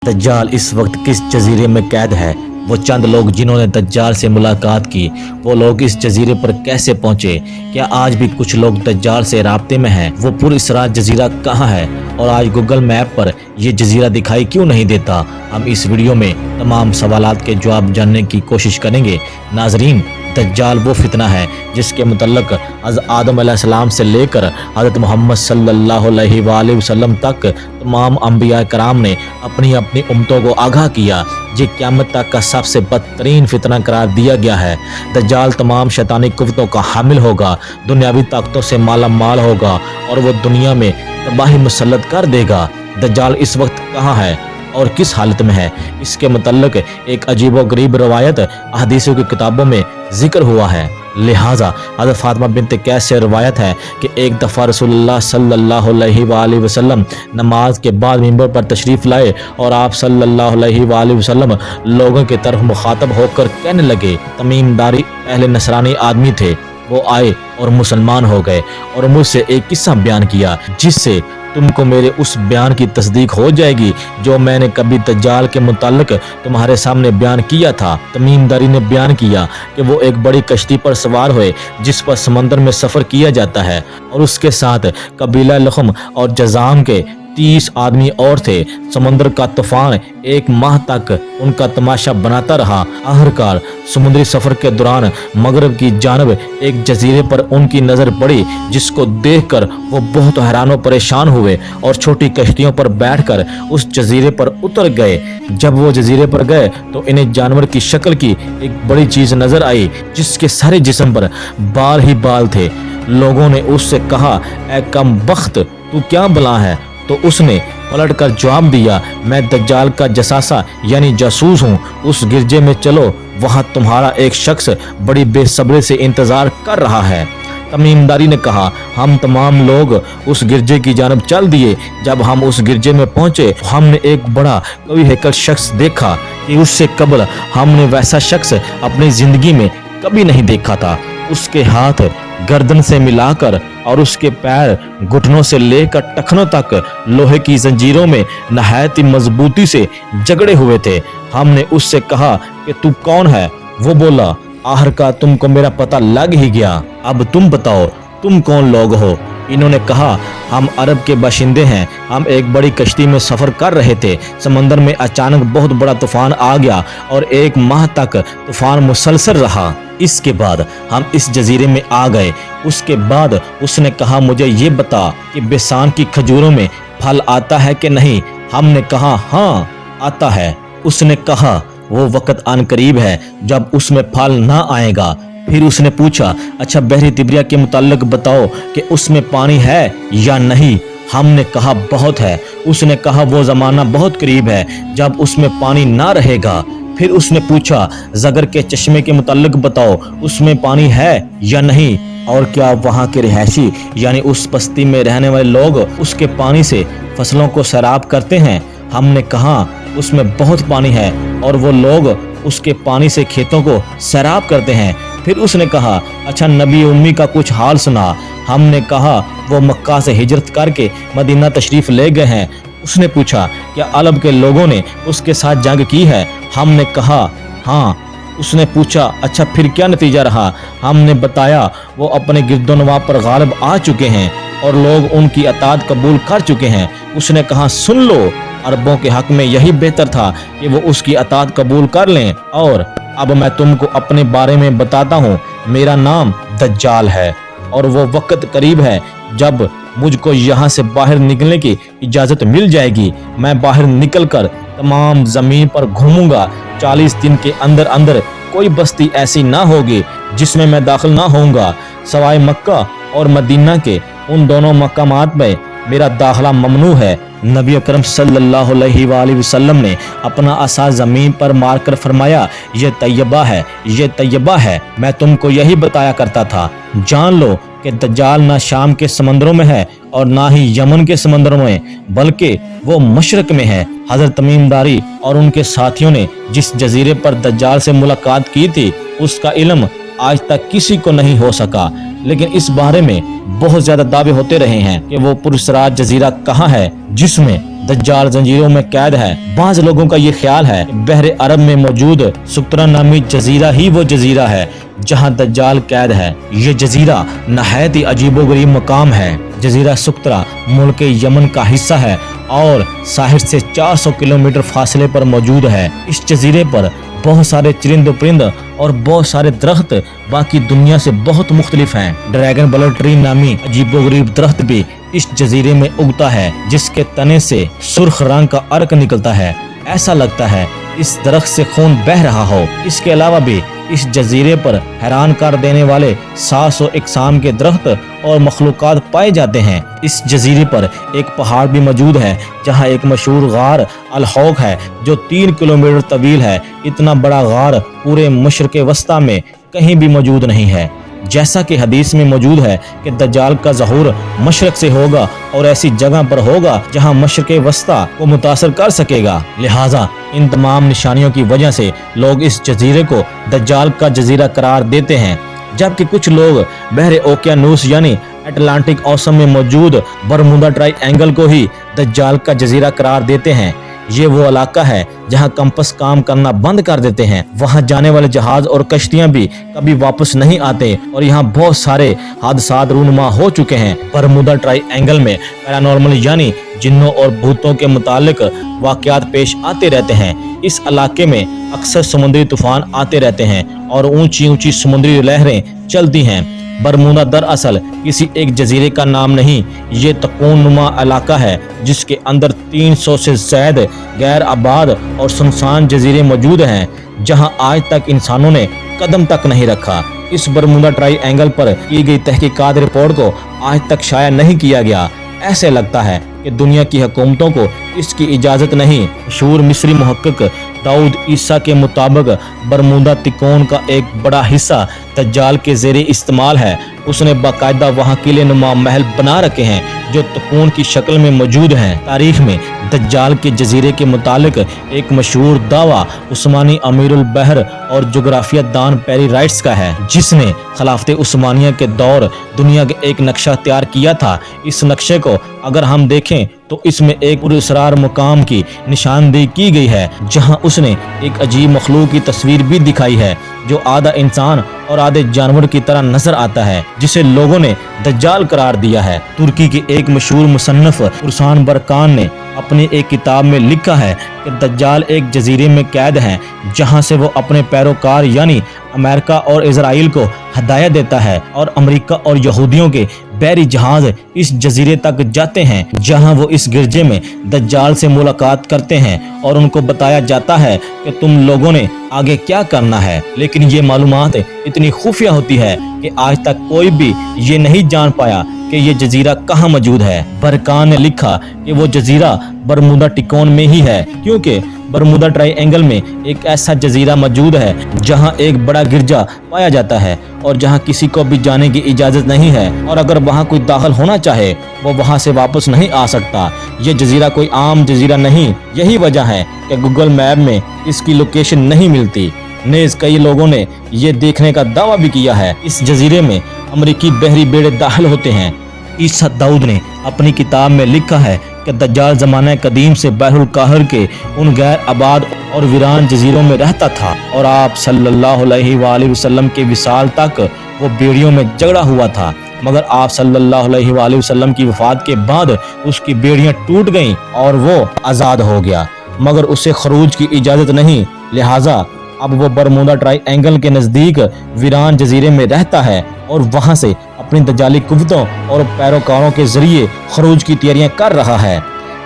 दज्जाल इस वक्त किस जजीरे में कैद है? वो चंद लोग जिन्होंने दज्जाल से मुलाकात की, वो लोग इस जजीरे पर कैसे पहुंचे? क्या आज भी कुछ लोग दज्जाल से राब्ते में हैं? वो पुरअसरार जजीरा कहाँ है और आज गूगल मैप पर ये जजीरा दिखाई क्यों नहीं देता? हम इस वीडियो में तमाम सवालात के जवाब जानने की कोशिश करेंगे। नाजरीन, दज्जाल वो फितना है जिसके मुतल्लक हज़रत आदम अलैहिस्सलाम से लेकर हज़रत मोहम्मद सल्लल्लाहु अलैहि वसल्लम तक तमाम अंबिया कराम ने अपनी अपनी उम्मतों को आगाह किया। ये क़यामत तक का सबसे बदतरीन फितना करार दिया गया है। दज्जाल तमाम शैतानी कुव्वतों का हामिल होगा, दुनियावी ताकतों से माला माल होगा और वो दुनिया में तबाही मुसल्लत कर देगा। दज्जाल इस वक्त कहाँ है और किस हालत में है? इसके मुतल्लिक एक अजीबोगरीब रवायत अहदीसों की किताबों में जिक्र हुआ है। लिहाजा हज़रत फातिमा बिन्त कैस से रवायत है कि एक दफ़ा रसूलुल्लाह सल्लल्लाहु अलैहि वसल्लम नमाज के बाद मिंबर पर तशरीफ़ लाए और आप सल्लल्लाहु अलैहि वसल्लम लोगों की तरफ मुखातब होकर कहने लगे। तमीमदारी पहले नसरानी आदमी थे, वो आए और मुसलमान हो गए और मुझसे एक किस्सा बयान किया जिससे तुमको मेरे उस बयान की तस्दीक हो जाएगी जो मैंने कभी दज्जाल के मुताल्लिक तुम्हारे सामने बयान किया था। तमीमदारी ने बयान किया कि वो एक बड़ी कश्ती पर सवार हुए जिस पर समंदर में सफ़र किया जाता है और उसके साथ कबीला लखम और जजाम के 30 आदमी और थे। समंदर का तूफान एक माह तक उनका तमाशा बनाता रहा। आखिरकार समुद्री सफर के दौरान मगरब की जानब एक जजीरे पर उनकी नज़र पड़ी जिसको देखकर वो बहुत हैरान और परेशान हुए और छोटी कश्तियों पर बैठकर उस जजीरे पर उतर गए। जब वो जजीरे पर गए तो इन्हें जानवर की शक्ल की एक बड़ी चीज़ नज़र आई जिसके सारे जिस्म पर बाल ही बाल थे। लोगों ने उससे कहा, ऐ कम बख्त, तू क्या बला है? तो उसने पलट कर जवाब दिया, मैं दज्जाल का जसासा यानी जासूस हूँ। उस गिरजे में चलो, वहाँ तुम्हारा एक शख्स बड़ी बेसब्री से इंतज़ार कर रहा है। तमीमदारी ने कहा, हम तमाम लोग उस गिरजे की जानब चल दिए। जब हम उस गिरजे में पहुँचे हमने एक बड़ा कवि हैकल शख्स देखा कि उससे कबल हमने वैसा शख्स अपनी ज़िंदगी में कभी नहीं देखा था। उसके हाथ गर्दन से मिलाकर और उसके पैर घुटनों से लेकर टखनों तक लोहे की जंजीरों में नहायत ही मजबूती से जकड़े हुए थे। हमने उससे कहा कि तू कौन है? वो बोला, आखिरकार तुमको मेरा पता लग ही गया। अब तुम बताओ, तुम कौन लोग हो? इन्होंने कहा, हम अरब के बाशिंदे हैं। हम एक बड़ी कश्ती में सफ़र कर रहे थे। समंदर में अचानक बहुत बड़ा तूफान आ गया और एक माह तक तूफान मुसलसल रहा। इसके बाद हम इस जजीरे में आ गए। उसके बाद उसने कहा, मुझे ये बता कि बेसान की खजूरों में फल आता है कि नहीं? हमने कहा, हाँ आता है। उसने कहा, वो वक़्त आन करीब है जब उसमें फल ना आएगा। फिर उसने पूछा, अच्छा बहरी तिब्रिया के मुताल्लिक बताओ कि उसमें पानी है या नहीं? हमने कहा, बहुत है। उसने कहा, वो ज़माना बहुत करीब है जब उसमें पानी ना रहेगा। फिर उसने पूछा, ज़गर के चश्मे के मुताल्लिक बताओ, उसमें पानी है या नहीं? और क्या वहाँ के रिहायशी यानी उस बस्ती में रहने वाले लोग उसके पानी से फसलों को सैराब करते हैं? हमने कहा, उसमें बहुत पानी है और वो लोग उसके पानी से खेतों को सैराब करते हैं। फिर उसने कहा, अच्छा नबी उम्मी का कुछ हाल सुना। हमने कहा, वो मक्का से हिजरत करके मदीना तशरीफ़ ले गए हैं। उसने पूछा, क्या अरब के लोगों ने उसके साथ जंग की है? हमने कहा, हाँ। उसने पूछा, अच्छा फिर क्या नतीजा रहा? हमने बताया, वो अपने गिरदोनवा पर गालिब आ चुके हैं और लोग उनकी अताअत कबूल कर चुके हैं। उसने कहा, सुन लो, अरबों के हक में यही बेहतर था कि वो उसकी अताअत कबूल कर लें। और अब मैं तुमको अपने बारे में बताता हूँ। मेरा नाम दज्जाल है और वो वक़्त करीब है जब मुझको यहाँ से बाहर निकलने की इजाज़त मिल जाएगी। मैं बाहर निकलकर तमाम ज़मीन पर घूमूंगा। 40 दिन के अंदर अंदर कोई बस्ती ऐसी ना होगी जिसमें मैं दाखिल ना होऊंगा सवाए मक्का और मदीना के। उन दोनों मकामात में मेरा दाखिला ममनू है। नबी अकरम सल्लल्लाहु अलैहि वसल्लम ने अपना असा ज़मीन पर मारकर फरमाया, ये तैयबा है, ये तैयबा है। मैं तुमको यही बताया करता था। जान लो कि दज्जाल ना शाम के समंदरों में है और ना ही यमन के समंदरों में, बल्कि वो मशरक में है। हज़रत तमीमदारी और उनके साथियों ने जिस जजीरे पर दज्जाल से मुलाकात की थी उसका इल्म आज तक किसी को नहीं हो सका। लेकिन इस बारे में बहुत ज्यादा दावे होते रहे हैं कि वो पुरस्रार जजीरा कहाँ है जिसमें दज्जाल जंजीरों में कैद है। बाज़ लोगों का ये ख्याल है कि बहरे अरब में मौजूद सुक्तरा नामी जजीरा ही वो जजीरा है जहाँ दज्जाल कैद है। ये जजीरा नहायत ही अजीबोगरीब मकाम है। जजीरा सुक्तरा मुल्क यमन का हिस्सा है और साहिल से 400 किलोमीटर फासले पर मौजूद है। इस जजीरे पर बहुत सारे चरिंद परिंद और बहुत सारे दरख्त बाकी दुनिया से बहुत मुख्तलिफ हैं। ड्रैगन ब्लड ट्री नामी अजीबोगरीब दरख्त भी इस जजीरे में उगता है जिसके तने से सुर्ख रंग का अर्क निकलता है। ऐसा लगता है इस दरख्त से खून बह रहा हो। इसके अलावा भी इस जजीरे पर हैरान कर देने वाले 700 इकसाम के दरख्त और मखलूकात पाए जाते हैं। इस जजीरे पर एक पहाड़ भी मौजूद है जहां एक मशहूर गार अल-हौक है जो 3 किलोमीटर तवील है। इतना बड़ा गार पूरे मशरिक़ वस्ता में कहीं भी मौजूद नहीं है। जैसा कि हदीस में मौजूद है कि दज्जाल का ज़हूर मशरक से होगा और ऐसी जगह पर होगा जहां मशरिक़ वस्ता को मुतासर कर सकेगा। लिहाजा इन तमाम निशानियों की वजह से लोग इस जजीरे को दज्जाल का जजीरा करार देते हैं, जबकि कुछ लोग बहरे ओकियानूस यानी अटलांटिक ओशन में मौजूद बरमूदा ट्रायंगल को ही दज्जाल का जजीरा करार देते हैं। ये वो इलाका है जहां कंपस काम करना बंद कर देते हैं। वहां जाने वाले जहाज और कश्तियां भी कभी वापस नहीं आते और यहाँ बहुत सारे हादसात रूनुमा हो चुके हैं। बरमूदा ट्रायंगल में पैरानॉर्मल यानी जिन्नों और भूतों के मुतालिक वाक़यात पेश आते रहते हैं। इस इलाके में अक्सर समुद्री तूफान आते रहते हैं और ऊंची ऊंची समुद्री लहरें चलती हैं। बरमूदा दरअसल किसी एक जजीरे का नाम नहीं, ये तकून नुमा इलाका है जिसके अंदर 300 से ज़्यादा गैर आबाद और सुनसान जजीरे मौजूद हैं जहां आज तक इंसानों ने कदम तक नहीं रखा। इस बरमूदा ट्रायंगल पर की गई तहकीकात रिपोर्ट को आज तक शाया नहीं किया गया। ऐसे लगता है कि दुनिया की हुकूमतों को इसकी इजाज़त नहीं। मशहूर मिस्री मुहक्किक दाऊद ईसा के मुताबिक बरमूदा तिकोन का एक बड़ा हिस्सा दज्जाल के ज़ेरे इस्तेमाल है। उसने बाकायदा वहाँ किले नुमा महल बना रखे हैं जो तकून की शक्ल में मौजूद हैं। तारीख में दज्जाल के जजीरे के मुतालिक एक मशहूर दावा उस्मानी अमीरुल बहर और जोग्राफिया दान पेरी राइट्स का है, जिसने खिलाफत उस्मानिया के दौर दुनिया का एक नक्शा तैयार किया था। इस नक्शे को अगर हम देखें तो इसमें एक पुरस्रार मुकाम की निशानदेही की गई है जहां उसने एक अजीब मखलूक की तस्वीर भी दिखाई है जो आधा इंसान और आधे जानवर की तरह नजर आता है, जिसे लोगों ने दज्जाल करार दिया है। तुर्की के एक मशहूर मुसन्निफ पुरसान बरकान ने अपनी एक किताब में लिखा है कि दज्जाल एक जजीरे में कैद है जहां से वो अपने पैरोकार यानी अमेरिका और इजराइल को हदायत देता है और अमेरिका और यहूदियों के बहरी जहाज इस जजीरे तक जाते हैं जहां वो इस गिरजे में दज्जाल से मुलाकात करते हैं और उनको बताया जाता है कि तुम लोगों ने आगे क्या करना है। लेकिन ये मालूमात इतनी खुफिया होती है कि आज तक कोई भी ये नहीं जान पाया कि ये जजीरा कहाँ मौजूद है। बरकान ने लिखा कि वो जजीरा बरमूदा टिकोन में ही है क्योंकि बरमूदा ट्रायंगल में एक ऐसा जजीरा मौजूद है जहां एक बड़ा गिरजा पाया जाता है और जहां किसी को भी जाने की इजाज़त नहीं है और अगर वहां कोई दाखिल होना चाहे वो वहां से वापस नहीं आ सकता। ये जजीरा कोई आम जजीरा नहीं। यही वजह है कि गूगल मैप में इसकी लोकेशन नहीं मिलती। नेज़ कई लोगों ने ये देखने का दावा भी किया है इस जजीरे में अमरीकी बहरी बेड़े दाखिल होते हैं। ईसा दाऊद ने अपनी किताब में लिखा है कि दज्जाल ज़माना कदीम से बहरुल कहर के उन गैर आबाद और वीरान जजीरों में रहता था और आप सल्लल्लाहु अलैहि वसल्लम के विसाल तक वो बेड़ियों में जगड़ा हुआ था, मगर आप सल्लल्लाहु अलैहि वसल्लम की वफात के बाद उसकी बेड़ियां टूट गईं और वो आज़ाद हो गया, मगर उसे खरूज की इजाज़त नहीं। लिहाजा अब वो बरमूदा ट्रायंगल के नज़दीक वीरान जजीरे में रहता है और वहाँ से अपनी दज्जाली कुव्वतों और पैरोकारों के जरिए खरूज की तैयारियां कर रहा है।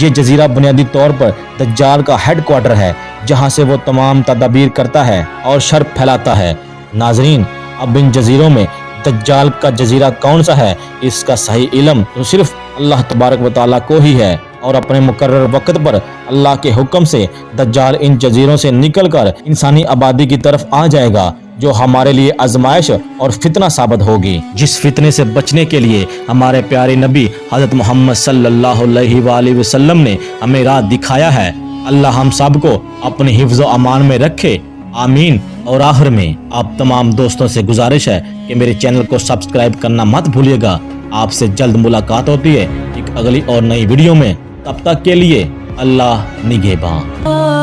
ये जजीरा बुनियादी तौर पर दज्जाल का हेडक्वार्टर है जहाँ से वो तमाम तदाबीर करता है और शर फैलाता है। नाजरीन, अब इन जजीरों में दज्जाल का जजीरा कौन सा है इसका सही इल्म तो सिर्फ अल्लाह तबारक व तआला को ही है और अपने मुकर्रर वक्त पर अल्लाह के हुक्म से दज्जाल इन जजीरों से निकलकर इंसानी आबादी की तरफ आ जाएगा जो हमारे लिए आजमाइश और फितना साबित होगी, जिस फितने से बचने के लिए हमारे प्यारे नबी हज़रत मोहम्मद सल्लल्लाहु अलैहि वसल्लम ने हमें राह दिखाया है। अल्लाह हम सब को अपने हिफ्ज़ व अमान में रखे। आमीन। और आखिर में आप तमाम दोस्तों से गुजारिश है कि मेरे चैनल को सब्सक्राइब करना मत भूलिएगा। आपसे जल्द मुलाकात होती है एक अगली और नई वीडियो में। तब तक के लिए अल्लाह निगहबान।